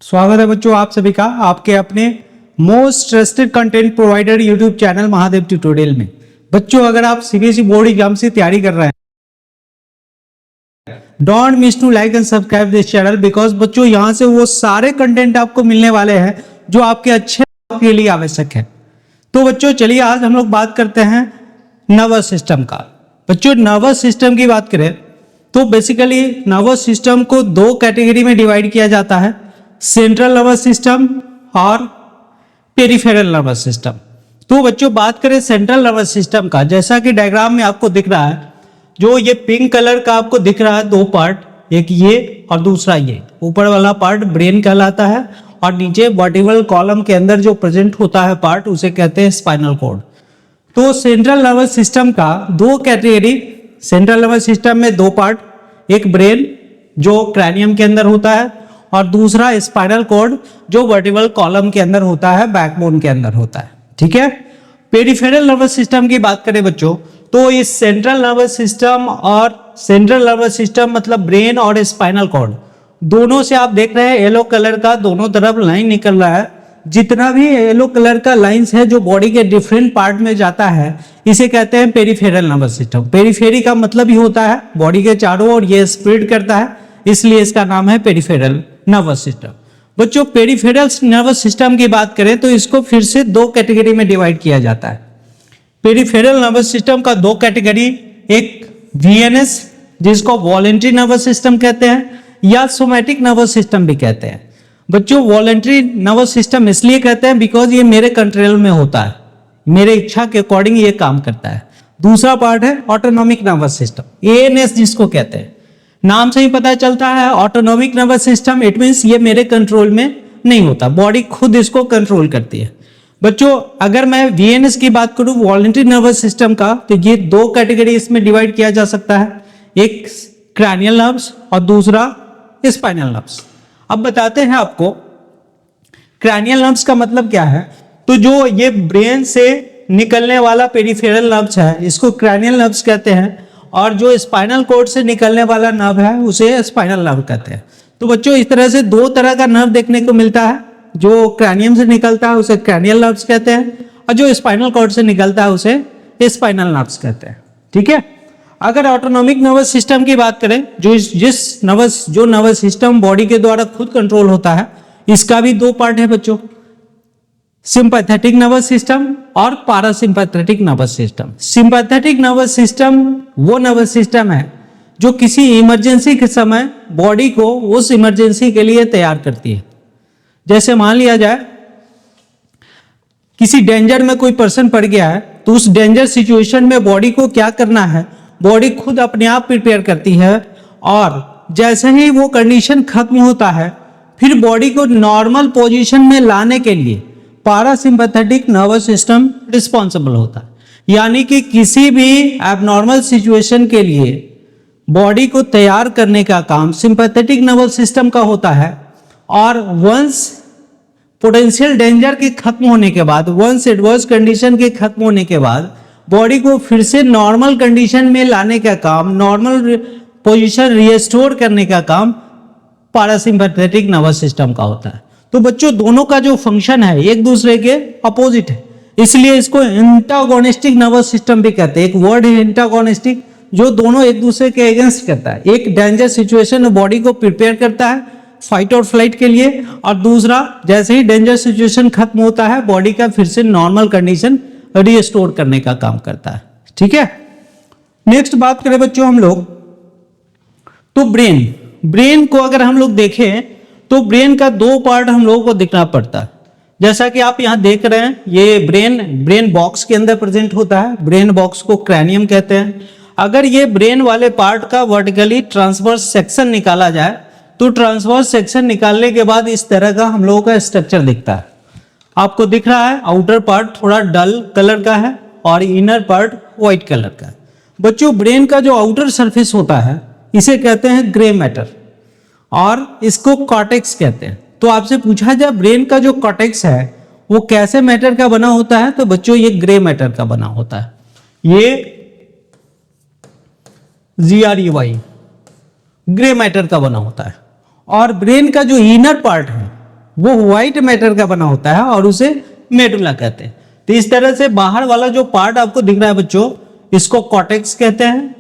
स्वागत है बच्चों आप सभी का आपके अपने most trusted content provider YouTube channel Mahadev tutorial में। बच्चों अगर आप सीबीएसई बोर्ड एग्जाम से तैयारी कर रहे हैं, don't miss to like and subscribe this channel because बच्चों यहां से वो सारे कंटेंट आपको मिलने वाले हैं जो आपके अच्छे के लिए आवश्यक है। तो बच्चों चलिए आज हम लोग बात करते हैं नर्वस सिस्टम का। बच्चों नर्वस सिस्टम की बात करें तो बेसिकली नर्वस सिस्टम को दो कैटेगरी में डिवाइड किया जाता है, सेंट्रल नर्वस सिस्टम और पेरिफेरल नर्वस सिस्टम। तो बच्चों बात करें सेंट्रल नर्वस सिस्टम का, जैसा कि डायग्राम में आपको दिख रहा है, जो ये पिंक कलर का आपको दिख रहा है दो पार्ट, एक ये और दूसरा ये। ऊपर वाला पार्ट ब्रेन कहलाता है और नीचे वर्टिब्रल कॉलम के अंदर जो प्रेजेंट होता है पार्ट उसे कहते हैं स्पाइनल कॉर्ड। तो सेंट्रल नर्वस सिस्टम का दो कैटेगरी, सेंट्रल नर्वस सिस्टम में दो पार्ट, एक ब्रेन जो क्रैनियम के अंदर होता है और दूसरा स्पाइनल कॉर्ड जो वर्टिब्रल कॉलम के अंदर होता है, बैकबोन के अंदर होता है। ठीक है। पेरिफेरल नर्वस सिस्टम की बात करें बच्चों तो इस सेंट्रल नर्वस सिस्टम और सेंट्रल नर्वस सिस्टम मतलब ब्रेन और स्पाइनल कॉर्ड दोनों से आप देख रहे हैं येलो कलर का दोनों तरफ लाइन निकल रहा है। जितना भी येलो कलर का लाइंस है जो बॉडी के डिफरेंट पार्ट में जाता है इसे कहते हैं पेरिफेरल नर्वस सिस्टम। पेरिफेरी का मतलब ही होता है बॉडी के चारों ओर ये स्प्रेड करता है, इसलिए इसका नाम है पेरिफेरल नर्वस सिस्टम। बच्चों पेरिफेरल नर्वस सिस्टम की बात करें तो इसको फिर से दो कैटेगरी में डिवाइड किया जाता है। पेरिफेरल नर्वस सिस्टम का दो कैटेगरी, एक वीएनएस जिसको वॉलेंटरी नर्वस सिस्टम कहते हैं या सोमैटिक नर्वस सिस्टम भी कहते हैं। बच्चों वॉलेंटरी नर्वस सिस्टम इसलिए कहते हैं बिकॉज ये मेरे कंट्रोल में होता है, मेरे इच्छा के अकॉर्डिंग ये काम करता है। दूसरा पार्ट है ऑटोनॉमिक नर्वस सिस्टम, एएनएस जिसको कहते हैं। नाम से ही पता चलता है autonomic nervous system, it means ये मेरे कंट्रोल में नहीं होता, बॉडी खुद इसको कंट्रोल करती है। बच्चों अगर मैं वीएनएस की बात करूं वॉलेंटरी नर्वस सिस्टम का, तो ये दो कैटेगरी इसमें डिवाइड किया जा सकता है, एक क्रैनियल नर्व्स और दूसरा स्पाइनल नर्व्स। अब बताते हैं आपको क्रैनियल नर्व्स का मतलब क्या है। तो जो ये ब्रेन से निकलने वाला पेरिफेरल नर्व्स है इसको क्रैनियल नर्व्स कहते हैं और जो स्पाइनल कॉर्ड से निकलने वाला नर्व है उसे स्पाइनल नर्व कहते हैं। तो बच्चों इस तरह से दो तरह का नर्व देखने को मिलता है, जो क्रैनियम से निकलता है उसे क्रैनियल नर्व्स कहते हैं और जो स्पाइनल कॉर्ड से निकलता है उसे स्पाइनल नर्व्स कहते हैं। ठीक है। अगर ऑटोनॉमिक नर्वस सिस्टम की बात करें जो नर्वस सिस्टम बॉडी के द्वारा खुद कंट्रोल होता है, इसका भी दो पार्ट है बच्चों, सिंपैथेटिक नर्वस सिस्टम और parasympathetic nervous system. Sympathetic nervous system वो नर्वस सिस्टम है जो किसी इमरजेंसी के समय बॉडी को उस इमरजेंसी के लिए तैयार करती है। जैसे मान लिया जाए किसी डेंजर में कोई पर्सन पड़ गया है तो उस डेंजर सिचुएशन में बॉडी को क्या करना है, बॉडी खुद अपने आप प्रिपेयर करती है और जैसे ही वो कंडीशन खत्म होता है फिर बॉडी को नॉर्मल पोजीशन में लाने के लिए पारासिम्पैथेटिक नर्वस सिस्टम रिस्पॉन्सिबल होता है। यानी कि किसी भी एबनॉर्मल सिचुएशन के लिए बॉडी को तैयार करने का काम सिंपैथेटिक नर्वस सिस्टम का होता है और वंस पोटेंशियल डेंजर के खत्म होने के बाद, वंस एडवर्स कंडीशन के खत्म होने के बाद बॉडी को फिर से नॉर्मल कंडीशन में लाने का काम, नॉर्मल पोजीशन रिस्टोर करने का काम पारासिम्पैथेटिक नर्वस सिस्टम का होता है। तो बच्चों दोनों का जो फंक्शन है एक दूसरे के अपोजिट है, इसलिए इसको एंटागोनिस्टिक नर्वस सिस्टम भी कहते हैं। एक वर्ड है एंटागोनिस्टिक जो दोनों एक दूसरे के अगेंस्ट करता है। एक डेंजर सिचुएशन में बॉडी को प्रिपेयर करता है फाइट और फ्लाइट के लिए और दूसरा जैसे ही डेंजर सिचुएशन खत्म होता है बॉडी का फिर से नॉर्मल कंडीशन रिस्टोर करने का काम करता है। ठीक है। नेक्स्ट बात करें बच्चों हम लोग तो ब्रेन को अगर हम लोग देखें तो ब्रेन का दो पार्ट हम लोगों को दिखना पड़ता है। जैसा कि आप यहां देख रहे हैं ये ब्रेन बॉक्स के अंदर प्रेजेंट होता है, ब्रेन बॉक्स को क्रैनियम कहते हैं। अगर ये ब्रेन वाले पार्ट का वर्टिकली ट्रांसवर्स सेक्शन निकाला जाए तो ट्रांसवर्स सेक्शन निकालने के बाद इस तरह का हम लोगों का स्ट्रक्चर दिखता है। आपको दिख रहा है आउटर पार्ट थोड़ा डल कलर का है और इनर पार्ट व्हाइट कलर का है। बच्चों ब्रेन का जो आउटर सरफेस होता है इसे कहते हैं ग्रे मैटर और इसको कॉर्टेक्स कहते हैं। तो आपसे पूछा जाए ब्रेन का जो कॉर्टेक्स है वो कैसे मैटर का बना होता है, तो बच्चों ये ग्रे मैटर का बना होता है। ये GREY ग्रे मैटर का बना होता है। और ब्रेन का जो इनर पार्ट है वो व्हाइट मैटर का बना होता है और उसे मेडुला कहते हैं। तो इस तरह से बाहर वाला जो पार्ट आपको दिख रहा है बच्चों, इसको कॉर्टेक्स कहते हैं,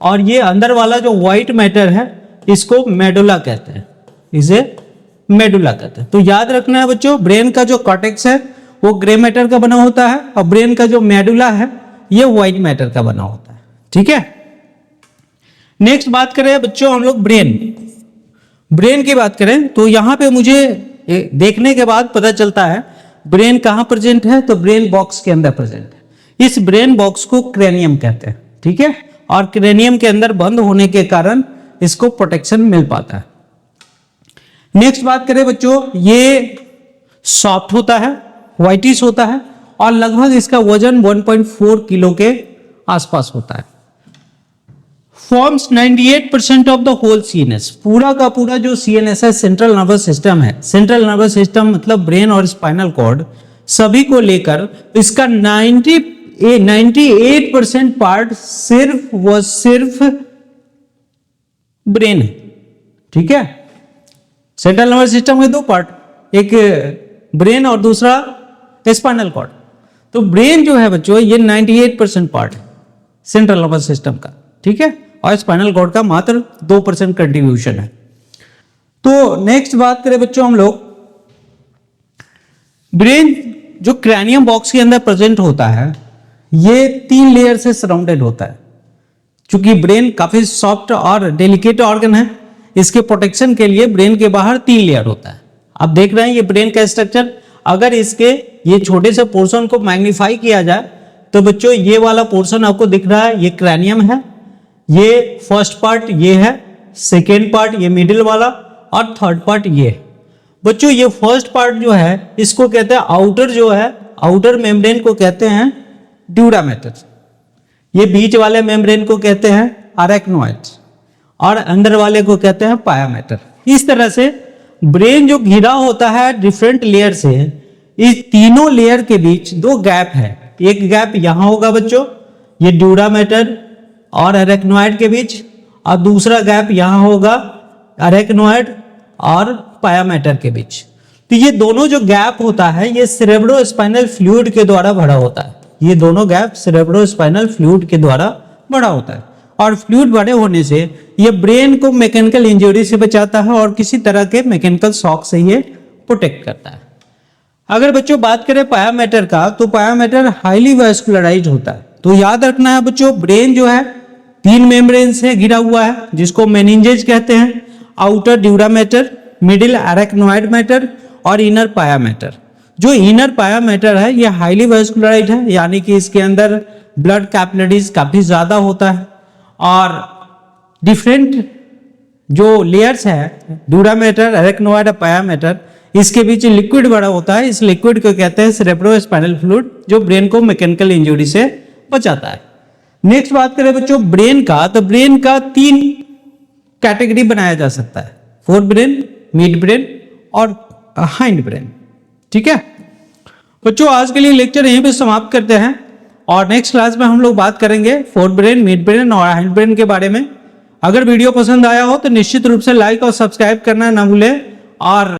और ये अंदर वाला जो व्हाइट मैटर है इसको मेडुला कहते हैं, इसे मेडुला कहते हैं। तो याद रखना है बच्चों, ब्रेन का जो कॉर्टेक्स है वो ग्रे मैटर का बना होता है और ब्रेन का जो मेडुला है ये व्हाइट मैटर का बना होता है। ठीक है, नेक्स्ट बात करें बच्चों हम लोग ब्रेन की बात करें तो यहां पे मुझे देखने के बाद पता चलता है ब्रेन कहां प्रेजेंट है, तो ब्रेन बॉक्स के अंदर प्रेजेंट है। इस ब्रेन बॉक्स को क्रेनियम कहते हैं। ठीक है, और क्रेनियम के अंदर बंद होने के कारण इसको प्रोटेक्शन मिल पाता है। नेक्स्ट बात करें बच्चों, ये सॉफ्ट होता है, व्हाइटिश होता है और लगभग इसका वजन 1.4 किलो के आसपास होता है। Forms 98% of the whole CNS, पूरा का पूरा जो सीएनएस है, सेंट्रल नर्वस सिस्टम है, सेंट्रल नर्वस सिस्टम मतलब ब्रेन और स्पाइनल कॉर्ड सभी को लेकर इसका 98% पार्ट सिर्फ ब्रेन है। ठीक है, सेंट्रल नर्वस सिस्टम के दो पार्ट, एक ब्रेन और दूसरा स्पाइनल कॉर्ड। तो ब्रेन जो है बच्चों ये 98% पार्ट है सेंट्रल नर्वस सिस्टम का। ठीक है, और स्पाइनल कॉर्ड का मात्र 2% कंट्रीब्यूशन है। तो नेक्स्ट बात करें बच्चों हम लोग, ब्रेन जो क्रैनियम बॉक्स के अंदर प्रेजेंट होता है ये 3 लेयर से सराउंडेड होता है। चूंकि ब्रेन काफी सॉफ्ट और डेलिकेट ऑर्गन है, इसके प्रोटेक्शन के लिए ब्रेन के बाहर 3 लेयर होता है। आप देख रहे हैं ये ब्रेन का स्ट्रक्चर, अगर इसके ये छोटे से पोर्शन को मैग्नीफाई किया जाए तो बच्चों ये वाला पोर्शन आपको दिख रहा है, ये क्रैनियम है, ये फर्स्ट पार्ट ये है, सेकेंड पार्ट ये मिडिल वाला और थर्ड पार्ट ये है। बच्चों ये फर्स्ट पार्ट जो है इसको कहते हैं आउटर, जो है आउटर मेम्ब्रेन को कहते हैं ड्यूरा मैटर, ये बीच वाले मेम्ब्रेन को कहते हैं अरेक्नोइड और अंदर वाले को कहते हैं पाया मैटर। इस तरह से ब्रेन जो घिरा होता है डिफरेंट लेयर से, इस तीनों लेयर के बीच 2 गैप है। एक गैप यहां होगा बच्चों, ये ड्यूरा मैटर और अरेक्नोइड के बीच, और दूसरा गैप यहां होगा अरेक्नोइड और पाया मैटर के बीच। तो ये दोनों जो गैप होता है ये सेरेब्रोस्पाइनल फ्लूइड के द्वारा भरा होता है। ये दोनों गैप सेरेब्रोस्पाइनल फ्लूइड के द्वारा भरा होता है, और फ्लूइड बड़े होने से ये ब्रेन को मैकेनिकल इंजरी से बचाता है और किसी तरह के मैकेनिकल शॉक से ये प्रोटेक्ट करता है। अगर बच्चों बात करें पाया मैटर का, तो पाया मैटर हाईली वैस्कुलराइज्ड होता है। तो याद रखना है बच्चों, ब्रेन जो है 3 मेम्ब्रेन से घिरा हुआ है जिसको मेनिंजेज कहते हैं, outer dura mater, middle arachnoid mater और इनर पाया मैटर। जो इनर पाया मैटर है ये हाईली वैस्कुलराइज्ड है, यानी कि इसके अंदर ब्लड कैपिलरीज काफी ज्यादा होता है, और डिफरेंट जो लेयर्स है ड्यूरा मैटर, अरेक्नोइड और पाया मैटर, इसके बीच लिक्विड बड़ा होता है। इस लिक्विड को कहते हैं सेरेब्रोस्पाइनल फ्लूइड, जो ब्रेन को मैकेनिकल इंजरी से बचाता है। नेक्स्ट बात करें बच्चों ब्रेन का, तो ब्रेन का 3 कैटेगरी बनाया जा सकता है, फोर ब्रेन, मिड ब्रेन और हाइंड ब्रेन। ठीक है बच्चों, आज के लिए लेक्चर यहीं पे समाप्त करते हैं, और नेक्स्ट क्लास में हम लोग बात करेंगे फोर ब्रेन, मिड ब्रेन और हाइंड ब्रेन के बारे में। अगर वीडियो पसंद आया हो तो निश्चित रूप से लाइक और सब्सक्राइब करना ना भूलें, और